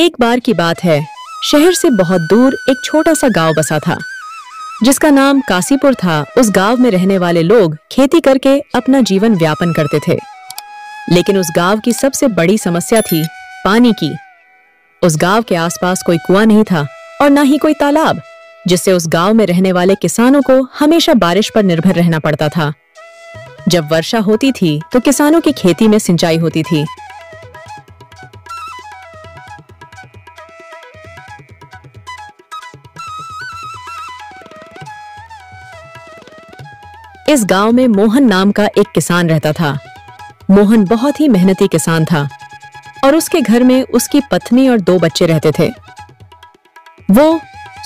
एक बार की बात है, शहर से बहुत दूर एक छोटा सा गांव बसा था जिसका नाम कासीपुर था। उस गांव में रहने वाले लोग खेती करके अपना जीवन व्यापन करते थे, लेकिन उस गांव की सबसे बड़ी समस्या थी पानी की। उस गांव के आसपास कोई कुआं नहीं था और ना ही कोई तालाब, जिससे उस गांव में रहने वाले किसानों को हमेशा बारिश पर निर्भर रहना पड़ता था। जब वर्षा होती थी तो किसानों की खेती में सिंचाई होती थी। इस गांव में मोहन नाम का एक किसान रहता था। मोहन बहुत ही मेहनती किसान था और उसके घर में उसकी पत्नी और 2 बच्चे रहते थे। वो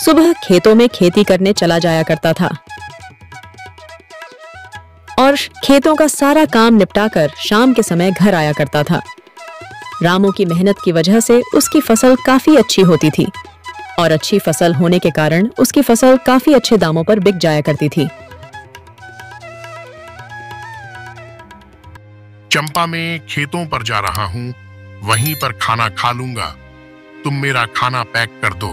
सुबह खेतों में खेती करने चला जाया करता था और खेतों का सारा काम निपटाकर शाम के समय घर आया करता था। रामू की मेहनत की वजह से उसकी फसल काफी अच्छी होती थी और अच्छी फसल होने के कारण उसकी फसल काफी अच्छे दामों पर बिक जाया करती थी। चंपा में खेतों पर जा रहा हूँ, वहीं पर खाना खा लूंगा। तुम मेरा खाना पैक कर दो।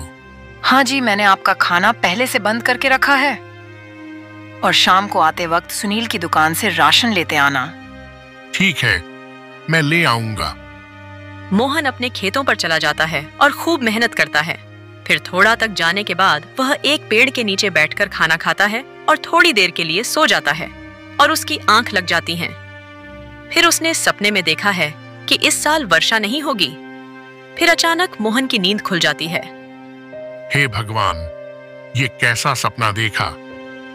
हाँ जी, मैंने आपका खाना पहले से बंद करके रखा है। और शाम को आते वक्त सुनील की दुकान से राशन लेते आना। ठीक है, मैं ले आऊंगा। मोहन अपने खेतों पर चला जाता है और खूब मेहनत करता है। फिर थोड़ा तक जाने के बाद वह एक पेड़ के नीचे बैठकर खाना खाता है और थोड़ी देर के लिए सो जाता है और उसकी आंख लग जाती है। फिर उसने सपने में देखा है कि इस साल वर्षा नहीं होगी। फिर अचानक मोहन की नींद खुल जाती है। हे भगवान, ये कैसा सपना देखा।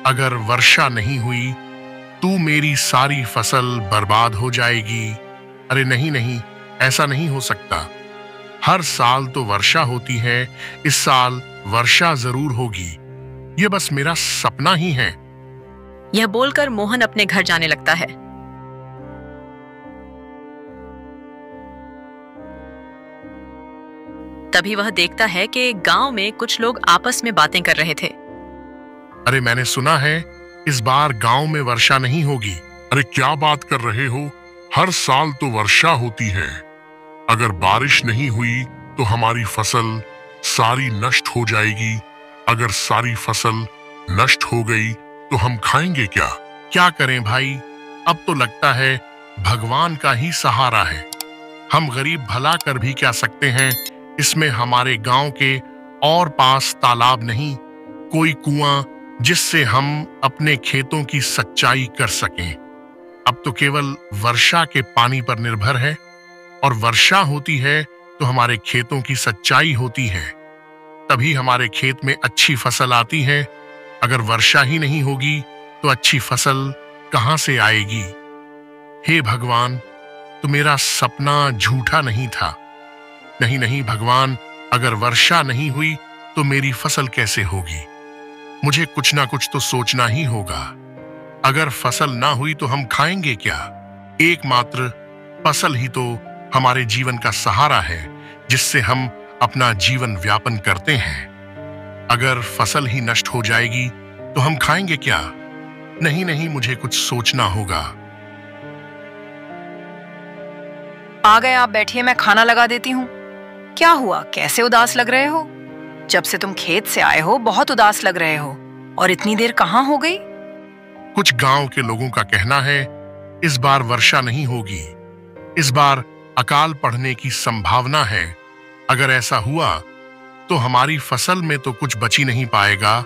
अगर वर्षा नहीं हुई तो मेरी सारी फसल बर्बाद हो जाएगी। अरे नहीं नहीं, ऐसा नहीं हो सकता। हर साल तो वर्षा होती है, इस साल वर्षा जरूर होगी। ये बस मेरा सपना ही है। यह बोलकर मोहन अपने घर जाने लगता है। तभी वह देखता है कि गांव में कुछ लोग आपस में बातें कर रहे थे। अरे मैंने सुना है इस बार गांव में वर्षा नहीं होगी। अरे क्या बात कर रहे हो, हर साल तो वर्षा होती है। अगर बारिश नहीं हुई तो हमारी फसल सारी नष्ट हो जाएगी। अगर सारी फसल नष्ट हो गई तो हम खाएंगे क्या? क्या करें भाई, अब तो लगता है भगवान का ही सहारा है। हम गरीब भला कर भी क्या सकते हैं। इसमें हमारे गांव के और पास तालाब नहीं, कोई कुआं जिससे हम अपने खेतों की सिंचाई कर सकें। अब तो केवल वर्षा के पानी पर निर्भर है और वर्षा होती है तो हमारे खेतों की सिंचाई होती है, तभी हमारे खेत में अच्छी फसल आती है। अगर वर्षा ही नहीं होगी तो अच्छी फसल कहां से आएगी? हे भगवान, तो मेरा सपना झूठा नहीं था। नहीं नहीं भगवान, अगर वर्षा नहीं हुई तो मेरी फसल कैसे होगी? मुझे कुछ ना कुछ तो सोचना ही होगा। अगर फसल ना हुई तो हम खाएंगे क्या? एकमात्र फसल ही तो हमारे जीवन का सहारा है, जिससे हम अपना जीवन व्यापन करते हैं। अगर फसल ही नष्ट हो जाएगी तो हम खाएंगे क्या? नहीं नहीं, मुझे कुछ सोचना होगा। आ गए आप, बैठिए, मैं खाना लगा देती हूँ। क्या हुआ, कैसे उदास लग रहे हो? जब से तुम खेत से आए हो बहुत उदास लग रहे हो। और इतनी देर कहाँ हो गई? कुछ गांव के लोगों का कहना है इस बार वर्षा नहीं होगी। इस बार अकाल पड़ने की संभावना है। अगर ऐसा हुआ तो हमारी फसल में तो कुछ बची नहीं पाएगा।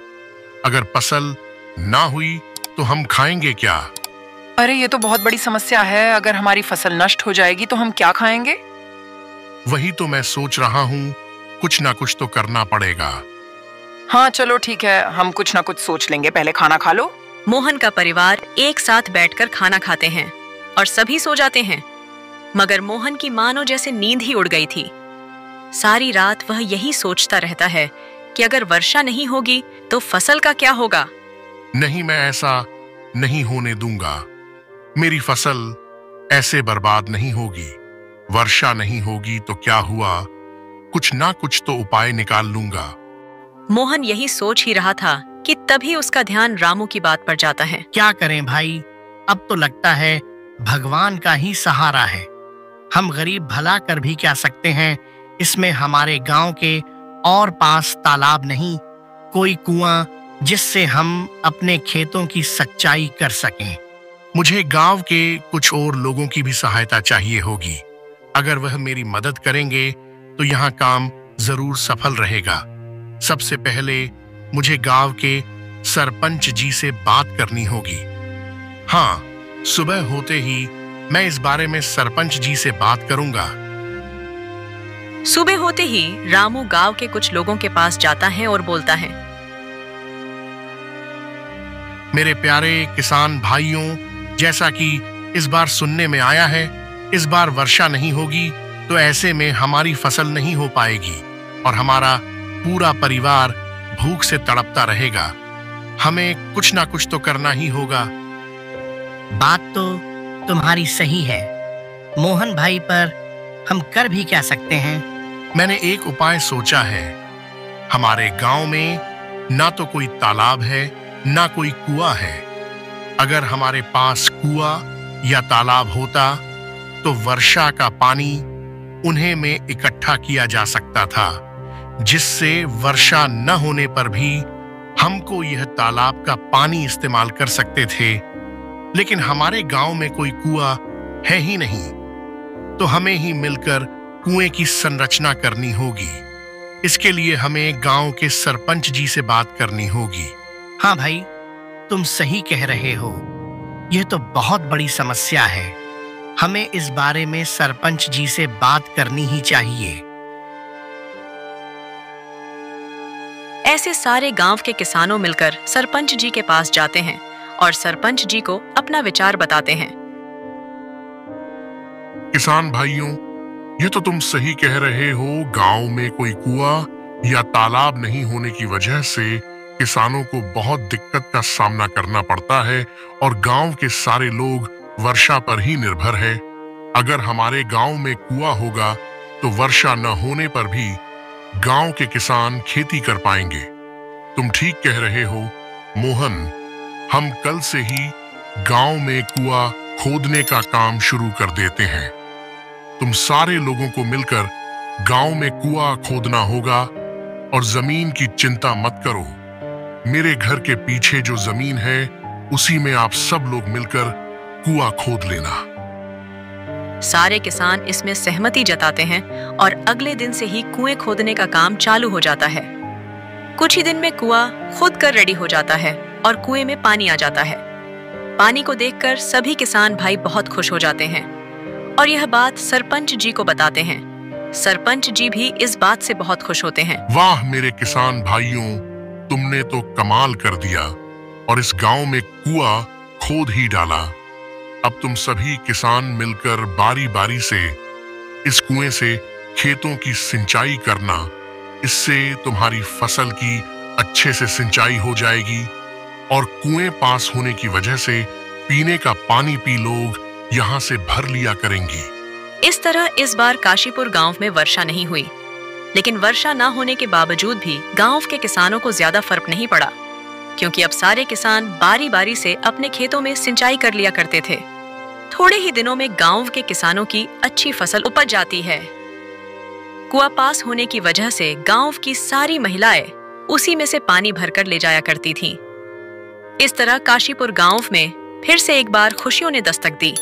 अगर फसल ना हुई तो हम खाएंगे क्या? अरे ये तो बहुत बड़ी समस्या है। अगर हमारी फसल नष्ट हो जाएगी तो हम क्या खाएंगे? वही तो मैं सोच रहा हूँ, कुछ ना कुछ तो करना पड़ेगा। हाँ चलो ठीक है, हम कुछ ना कुछ सोच लेंगे, पहले खाना खा लो। मोहन का परिवार एक साथ बैठकर खाना खाते हैं और सभी सो जाते हैं, मगर मोहन की मानो जैसे नींद ही उड़ गई थी। सारी रात वह यही सोचता रहता है कि अगर वर्षा नहीं होगी तो फसल का क्या होगा। नहीं, मैं ऐसा नहीं होने दूंगा। मेरी फसल ऐसे बर्बाद नहीं होगी। वर्षा नहीं होगी तो क्या हुआ, कुछ ना कुछ तो उपाय निकाल लूंगा। मोहन यही सोच ही रहा था कि तभी उसका ध्यान रामू की बात पर जाता है। क्या करें भाई, अब तो लगता है भगवान का ही सहारा है। हम गरीब भला कर भी क्या सकते हैं। इसमें हमारे गांव के और पास तालाब नहीं, कोई कुआं जिससे हम अपने खेतों की सिंचाई कर सकें। मुझे गांव के कुछ और लोगों की भी सहायता चाहिए होगी। अगर वह मेरी मदद करेंगे तो यहाँ काम जरूर सफल रहेगा। सबसे पहले मुझे गांव के सरपंच जी से बात करनी होगी। हाँ, सुबह होते ही मैं इस बारे में सरपंच जी से बात करूंगा। सुबह होते ही रामू गांव के कुछ लोगों के पास जाता है और बोलता है, मेरे प्यारे किसान भाइयों, जैसा कि इस बार सुनने में आया है, इस बार वर्षा नहीं होगी, तो ऐसे में हमारी फसल नहीं हो पाएगी और हमारा पूरा परिवार भूख से तड़पता रहेगा। हमें कुछ ना कुछ तो करना ही होगा। बात तो तुम्हारी सही है मोहन भाई, पर हम कर भी क्या सकते हैं? मैंने एक उपाय सोचा है। हमारे गांव में ना तो कोई तालाब है, ना कोई कुआं है। अगर हमारे पास कुआं या तालाब होता तो वर्षा का पानी उन्हें में इकट्ठा किया जा सकता था, जिससे वर्षा न होने पर भी हमको यह तालाब का पानी इस्तेमाल कर सकते थे। लेकिन हमारे गांव में कोई कुआं है ही नहीं, तो हमें ही मिलकर कुएं की संरचना करनी होगी। इसके लिए हमें गांव के सरपंच जी से बात करनी होगी। हाँ भाई, तुम सही कह रहे हो। यह तो बहुत बड़ी समस्या है। हमें इस बारे में सरपंच जी से बात करनी ही चाहिए। ऐसे सारे गांव के किसानों मिलकर सरपंच जी के पास जाते हैं और सरपंच जी को अपना विचार बताते हैं। किसान भाइयों, ये तो तुम सही कह रहे हो। गांव में कोई कुआं या तालाब नहीं होने की वजह से किसानों को बहुत दिक्कत का सामना करना पड़ता है और गांव के सारे लोग वर्षा पर ही निर्भर है। अगर हमारे गांव में कुआं होगा तो वर्षा न होने पर भी गांव के किसान खेती कर पाएंगे। तुम ठीक कह रहे हो मोहन, हम कल से ही गांव में कुआं खोदने का काम शुरू कर देते हैं। तुम सारे लोगों को मिलकर गांव में कुआं खोदना होगा और जमीन की चिंता मत करो। मेरे घर के पीछे जो जमीन है उसी में आप सब लोग मिलकर कुआं खोद लेना। सारे किसान इसमें सहमति जताते हैं और अगले दिन से ही कुएं खोदने का काम चालू हो जाता है। कुछ ही दिन में कुआं खुद कर रेडी हो जाता है और कुएं में पानी आ जाता है। पानी को देखकर सभी किसान भाई बहुत खुश हो जाते हैं और यह बात सरपंच जी को बताते हैं। सरपंच जी भी इस बात से बहुत खुश होते हैं। वाह मेरे किसान भाइयों, तुमने तो कमाल कर दिया और इस गांव में कुआं खोद ही डाला। अब तुम सभी किसान मिलकर बारी बारी से इस कुएं से खेतों की सिंचाई करना। इससे तुम्हारी फसल की अच्छे से सिंचाई हो जाएगी और कुएं पास होने की वजह से पीने का पानी भी लोग यहाँ से भर लिया करेंगी। इस तरह इस बार काशीपुर गांव में वर्षा नहीं हुई, लेकिन वर्षा न होने के बावजूद भी गांव के किसानों को ज्यादा फर्क नहीं पड़ा, क्योंकि अब सारे किसान बारी बारी से अपने खेतों में सिंचाई कर लिया करते थे। थोड़े ही दिनों में गांव के किसानों की अच्छी फसल उपज जाती है। कुआं पास होने की वजह से गांव की सारी महिलाएं उसी में से पानी भरकर ले जाया करती थीं। इस तरह काशीपुर गांव में फिर से एक बार खुशियों ने दस्तक दी।